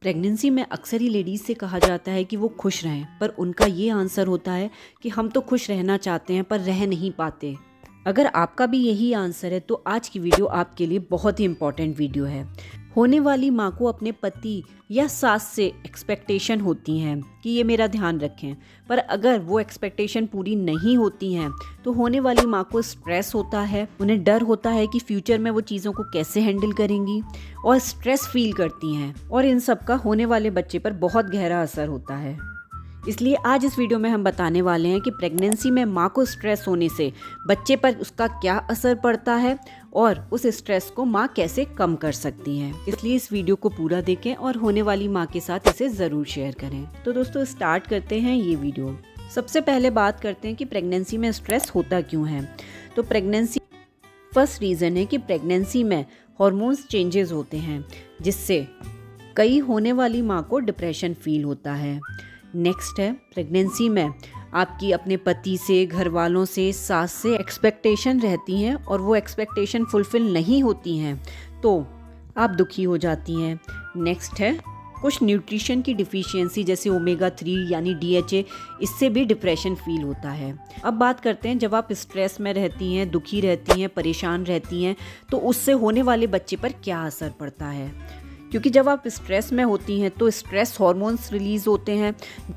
Pregnancy में अक्सर ही ladies से कहा जाता है कि वो खुश रहें, पर उनका ये आंसर होता है कि हम तो खुश रहना चाहते हैं पर रह नहीं पाते। अगर आपका भी यही आंसर है तो आज की वीडियो आपके लिए बहुत ही इम्पॉर्टेंट वीडियो है। होने वाली माँ को अपने पति या सास से एक्सपेक्टेशन होती हैं कि ये मेरा ध्यान रखें, पर अगर वो एक्सपेक्टेशन पूरी नहीं होती हैं तो होने वाली माँ को स्ट्रेस होता है। उन्हें डर होता है कि फ्यूचर में वो चीज़ों को कैसे हैंडल करेंगी और स्ट्रेस फील करती हैं, और इन सब का होने वाले बच्चे पर बहुत गहरा असर होता है। इसलिए आज इस वीडियो में हम बताने वाले हैं कि प्रेगनेंसी में माँ को स्ट्रेस होने से बच्चे पर उसका क्या असर पड़ता है और उस स्ट्रेस को माँ कैसे कम कर सकती है। इसलिए इस वीडियो को पूरा देखें और होने वाली माँ के साथ इसे ज़रूर शेयर करें। तो दोस्तों स्टार्ट करते हैं ये वीडियो। सबसे पहले बात करते हैं कि प्रेगनेंसी में स्ट्रेस होता क्यों है। तो प्रेगनेंसी फर्स्ट रीज़न है कि प्रेगनेंसी में हॉर्मोन्स चेंजेस होते हैं, जिससे कई होने वाली माँ को डिप्रेशन फील होता है। नेक्स्ट है, प्रेगनेंसी में आपकी अपने पति से, घर वालों से, सास से एक्सपेक्टेशन रहती हैं और वो एक्सपेक्टेशन फुलफिल नहीं होती हैं तो आप दुखी हो जाती हैं। नेक्स्ट है कुछ न्यूट्रिशन की डिफिशियंसी जैसे ओमेगा 3 यानी DHA, इससे भी डिप्रेशन फील होता है। अब बात करते हैं, जब आप स्ट्रेस में रहती हैं, दुखी रहती हैं, परेशान रहती हैं तो उससे होने वाले बच्चे पर क्या असर पड़ता है। क्योंकि जब आप स्ट्रेस में होती हैं तो स्ट्रेस हार्मोन्स रिलीज होते हैं,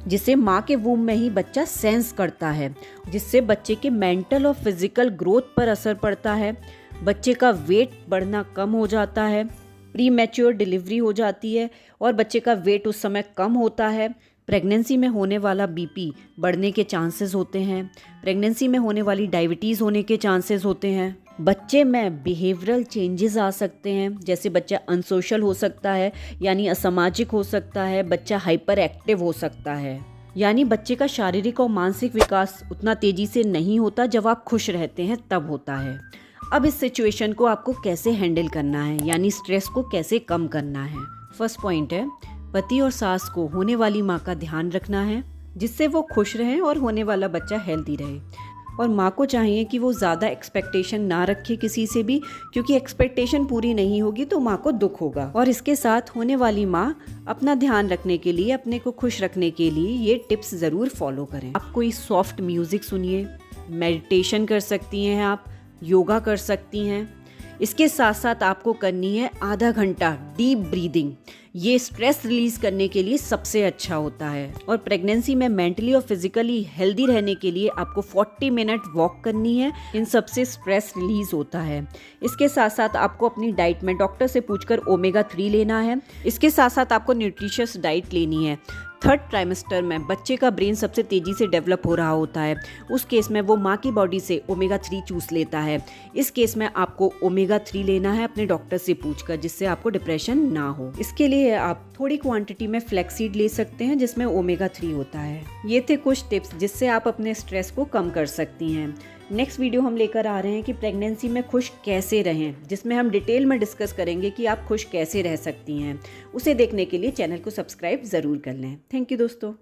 जिसे माँ के वूम में ही बच्चा सेंस करता है, जिससे बच्चे के मेंटल और फिजिकल ग्रोथ पर असर पड़ता है। बच्चे का वेट बढ़ना कम हो जाता है, प्री मैच्योर डिलीवरी हो जाती है और बच्चे का वेट उस समय कम होता है। प्रेगनेंसी में होने वाला BP बढ़ने के चांसेस होते हैं। प्रेगनेंसी में होने वाली डायबिटीज़ होने के चांसेस होते हैं। बच्चे में बिहेवियरल चेंजेस आ सकते हैं, जैसे बच्चा अनसोशल हो सकता है यानी असामाजिक हो सकता है, बच्चा हाइपर एक्टिव हो सकता है, यानी बच्चे का शारीरिक और मानसिक विकास उतना तेज़ी से नहीं होता। जब आप खुश रहते हैं तब होता है। अब इस सिचुएशन को आपको कैसे हैंडल करना है, यानी स्ट्रेस को कैसे कम करना है। फर्स्ट पॉइंट है, पति और सास को होने वाली माँ का ध्यान रखना है, जिससे वो खुश रहें और होने वाला बच्चा हेल्दी रहे। और माँ को चाहिए कि वो ज़्यादा एक्सपेक्टेशन ना रखे किसी से भी, क्योंकि एक्सपेक्टेशन पूरी नहीं होगी तो माँ को दुख होगा। और इसके साथ होने वाली माँ अपना ध्यान रखने के लिए, अपने को खुश रखने के लिए ये टिप्स ज़रूर फॉलो करें। आप कोई सॉफ्ट म्यूज़िक सुनिए, मेडिटेशन कर सकती हैं, आप योगा कर सकती हैं। इसके साथ साथ आपको करनी है आधा घंटा डीप ब्रीदिंग। ये स्ट्रेस रिलीज करने के लिए सबसे अच्छा होता है। और प्रेगनेंसी में मेंटली और फिजिकली हेल्दी रहने के लिए आपको 40 मिनट वॉक करनी है। इन सब से स्ट्रेस रिलीज होता है। इसके साथ साथ आपको अपनी डाइट में डॉक्टर से पूछकर ओमेगा 3 लेना है। इसके साथ साथ आपको न्यूट्रिशियस डाइट लेनी है। थर्ड ट्राइमेस्टर में बच्चे का ब्रेन सबसे तेज़ी से डेवलप हो रहा होता है। उस केस में वो माँ की बॉडी से ओमेगा 3 चूस लेता है। इस केस में आपको ओमेगा 3 लेना है अपने डॉक्टर से पूछकर, जिससे आपको डिप्रेशन ना हो। इसके लिए आप थोड़ी क्वांटिटी में फ्लैक्सीड ले सकते हैं, जिसमें ओमेगा 3 होता है। ये थे कुछ टिप्स जिससे आप अपने स्ट्रेस को कम कर सकती हैं। नेक्स्ट वीडियो हम लेकर आ रहे हैं कि प्रेगनेंसी में खुश कैसे रहें, जिसमें हम डिटेल में डिस्कस करेंगे कि आप खुश कैसे रह सकती हैं। उसे देखने के लिए चैनल को सब्सक्राइब ज़रूर कर लें। थैंक यू दोस्तों।